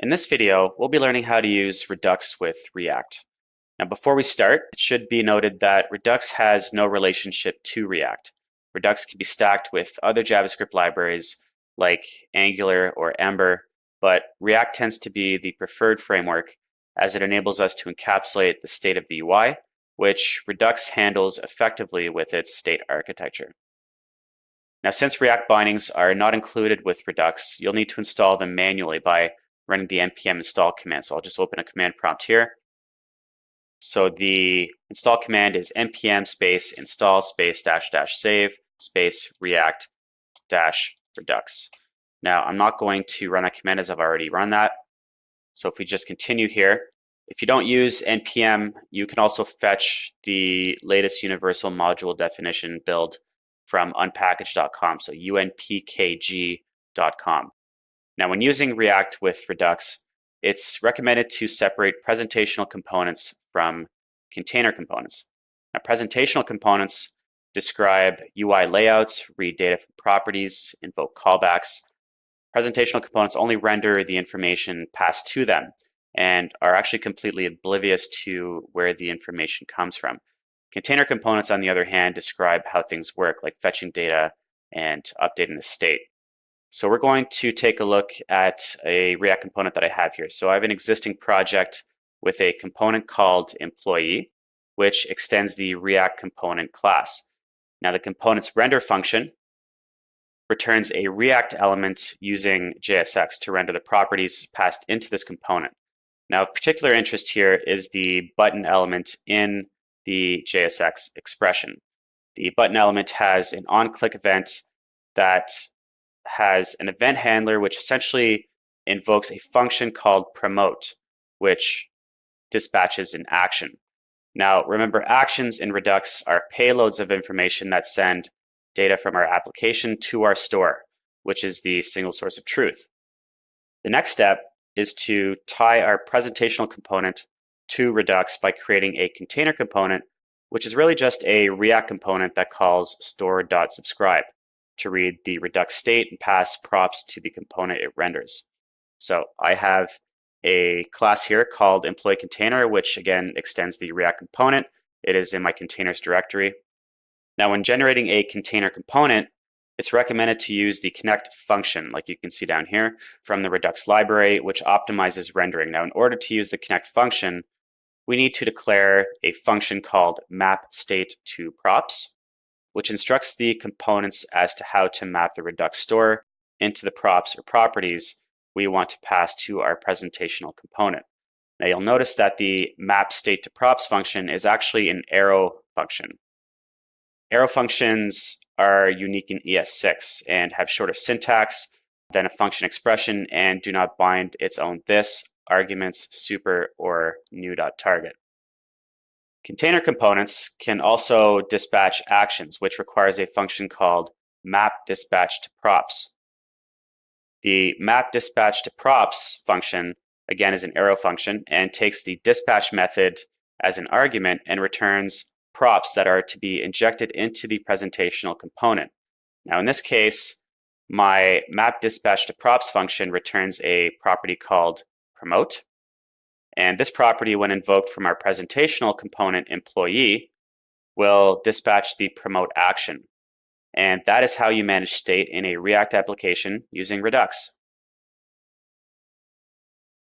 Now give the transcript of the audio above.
In this video, we'll be learning how to use Redux with React. Now, before we start, it should be noted that Redux has no relationship to React. Redux can be stacked with other JavaScript libraries like Angular or Ember, but React tends to be the preferred framework as it enables us to encapsulate the state of the UI, which Redux handles effectively with its state architecture. Now, since React bindings are not included with Redux, you'll need to install them manually by running the npm install command. So I'll just open a command prompt here. So the install command is npm space install space -- save space react -redux. Now, I'm not going to run that command as I've already run that. So if we just continue here, if you don't use npm, you can also fetch the latest universal module definition build from unpackage.com, so unpkg.com. Now, when using React with Redux, it's recommended to separate presentational components from container components. Now, presentational components describe UI layouts, read data from properties, invoke callbacks. Presentational components only render the information passed to them and are actually completely oblivious to where the information comes from. Container components, on the other hand, describe how things work, like fetching data and updating the state. So we're going to take a look at a React component that I have here. So I have an existing project with a component called employee, which extends the React component class. Now, the component's render function returns a React element using JSX to render the properties passed into this component. Now, of particular interest here is the button element in the JSX expression. The button element has an on-click event that has an event handler which essentially invokes a function called promote, which dispatches an action. Now, remember, actions in Redux are payloads of information that send data from our application to our store, which is the single source of truth. The next step is to tie our presentational component to Redux by creating a container component, which is really just a React component that calls store.subscribe to read the Redux state and pass props to the component it renders. So I have a class here called employee container, which again extends the React component. It is in my containers directory. Now, when generating a container component, it's recommended to use the connect function, like you can see down here, from the Redux library, which optimizes rendering. Now, in order to use the connect function, we need to declare a function called map state to props, which instructs the components as to how to map the Redux store into the props or properties we want to pass to our presentational component. Now, you'll notice that the map state to props function is actually an arrow function. Arrow functions are unique in ES6 and have shorter syntax than a function expression and do not bind its own this, arguments, super, or new.target. Container components can also dispatch actions, which requires a function called map dispatch to props. The map dispatch to props function, again, is an arrow function and takes the dispatch method as an argument and returns props that are to be injected into the presentational component. Now, in this case, my map dispatch to props function returns a property called promote. And this property, when invoked from our presentational component employee, will dispatch the promote action. And that is how you manage state in a React application using Redux.